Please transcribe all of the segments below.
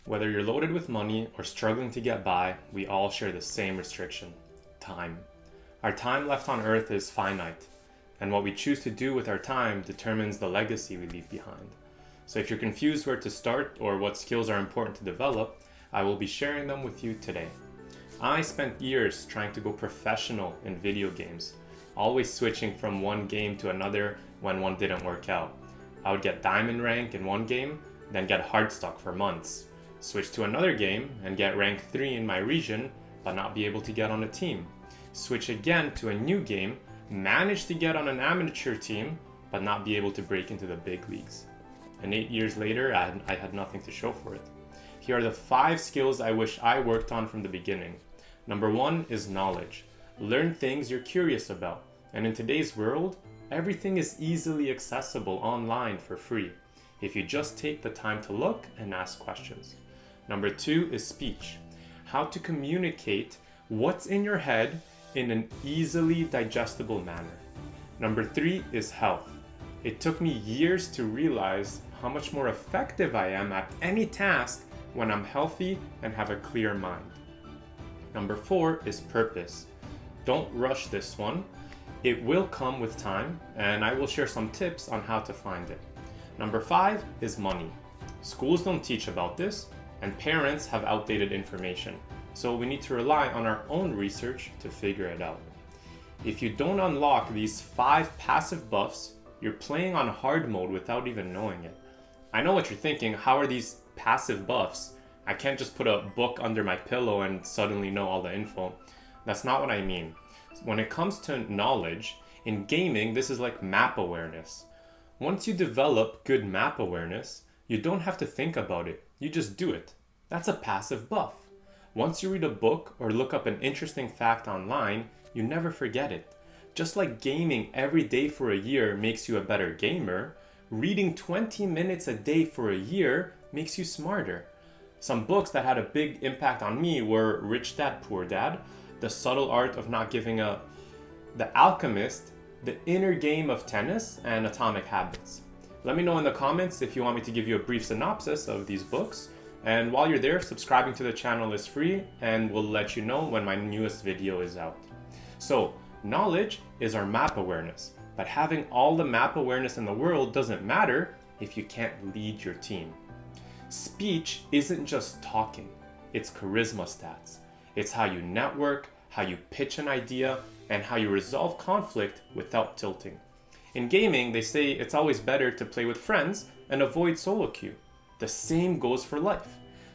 Whether you're loaded with money or struggling to get by, we all share the same restriction: time. Our time left on earth is finite, and what we choose to do with our time determines the legacy we leave behind. So if you're confused where to start or what skills are important to develop, I will be sharing them with you today. I spent years trying to go professional in video games, always switching from one game to another when one didn't work out. I would get diamond rank in one game, then get hard stuck for months. Switch to another game and get rank 3 in my region, but not be able to get on a team. Switch again to a new game, manage to get on an amateur team, but not be able to break into the big leagues. And 8 years later, I had nothing to show for it. Here are the 5 skills I wish I worked on from the beginning. Number 1 is knowledge. Learn things you're curious about. And in today's world, everything is easily accessible online for free, if you just take the time to look and ask questions. Number 2 is speech. How to communicate what's in your head in an easily digestible manner. Number 3 is health. It took me years to realize how much more effective I am at any task when I'm healthy and have a clear mind. Number 4 is purpose. Don't rush this one. It will come with time, and I will share some tips on how to find it. Number 5 is money. Schools don't teach about this, and parents have outdated information, so we need to rely on our own research to figure it out. If you don't unlock these 5 passive buffs, you're playing on hard mode without even knowing it. I know what you're thinking: how are these passive buffs? I can't just put a book under my pillow and suddenly know all the info. That's not what I mean. When it comes to knowledge, in gaming, this is like map awareness. Once you develop good map awareness, you don't have to think about it. You just do it. That's a passive buff. Once you read a book or look up an interesting fact online, you never forget it. Just like gaming every day for a year makes you a better gamer, reading 20 minutes a day for a year makes you smarter. Some books that had a big impact on me were Rich Dad, Poor Dad, The Subtle Art of Not Giving a, The Alchemist, The Inner Game of Tennis, and Atomic Habits. Let me know in the comments if you want me to give you a brief synopsis of these books. And while you're there, subscribing to the channel is free and will let you know when my newest video is out. So, knowledge is our map awareness, but having all the map awareness in the world doesn't matter if you can't lead your team. Speech isn't just talking, it's charisma stats. It's how you network, how you pitch an idea, and how you resolve conflict without tilting. In gaming, they say it's always better to play with friends and avoid solo queue. The same goes for life.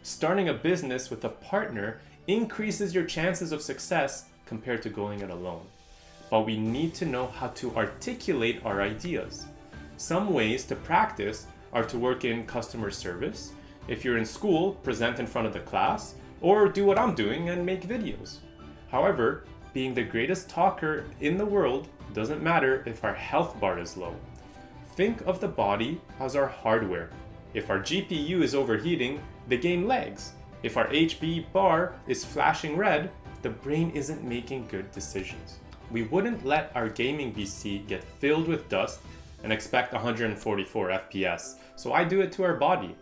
Starting a business with a partner increases your chances of success compared to going it alone. But we need to know how to articulate our ideas. Some ways to practice are to work in customer service. If you're in school, present in front of the class, or do what I'm doing and make videos. However, being the greatest talker in the world doesn't matter if our health bar is low. Think of the body as our hardware. If our GPU is overheating, the game lags. If our HB bar is flashing red, the brain isn't making good decisions. We wouldn't let our gaming PC get filled with dust and expect 144 FPS, so I do it to our body.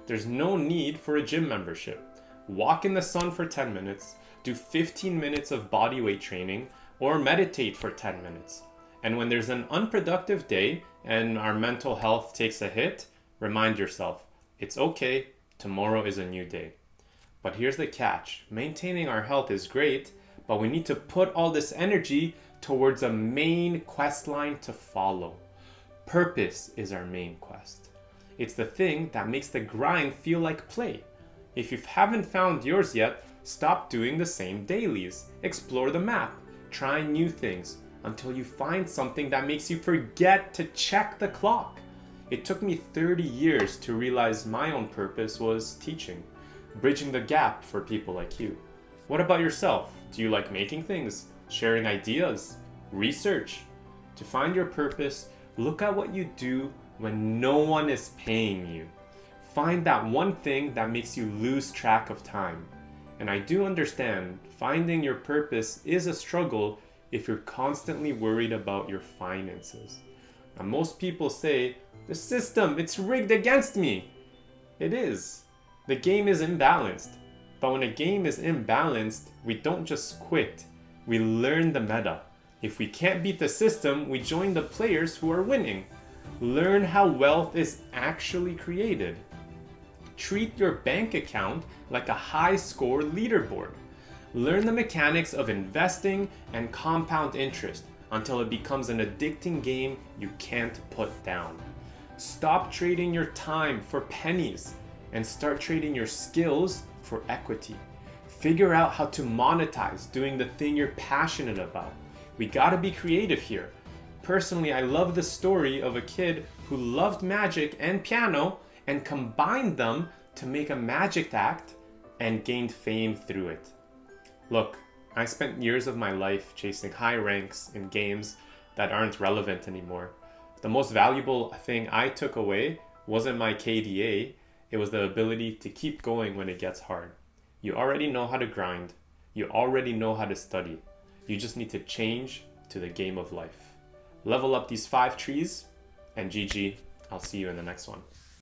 There's no need for a gym membership. Walk in the sun for 10 minutes, do 15 minutes of body weight training, or meditate for 10 minutes. And when there's an unproductive day and our mental health takes a hit, remind yourself, it's okay, tomorrow is a new day. But here's the catch: maintaining our health is great, but we need to put all this energy towards a main quest line to follow. Purpose is our main quest. It's the thing that makes the grind feel like play. If you haven't found yours yet, stop doing the same dailies. Explore the map. Try new things until you find something that makes you forget to check the clock. It took me 30 years to realize my own purpose was teaching, bridging the gap for people like you. What about yourself? Do you like making things, sharing ideas, research? To find your purpose, look at what you do when no one is paying you. Find that one thing that makes you lose track of time. And I do understand finding your purpose is a struggle if you're constantly worried about your finances. Now, most people say, the system, it's rigged against me. It is. The game is imbalanced. But when a game is imbalanced, we don't just quit. We learn the meta. If we can't beat the system, we join the players who are winning. Learn how wealth is actually created. Treat your bank account like a high score leaderboard. Learn the mechanics of investing and compound interest until it becomes an addicting game you can't put down. Stop trading your time for pennies and start trading your skills for equity. Figure out how to monetize doing the thing you're passionate about. We gotta be creative here. Personally, I love the story of a kid who loved magic and piano and combined them to make a magic act and gained fame through it. Look, I spent years of my life chasing high ranks in games that aren't relevant anymore. The most valuable thing I took away wasn't my KDA, it was the ability to keep going when it gets hard. You already know how to grind. You already know how to study. You just need to change to the game of life. Level up these 5 trees, and GG. I'll see you in the next one.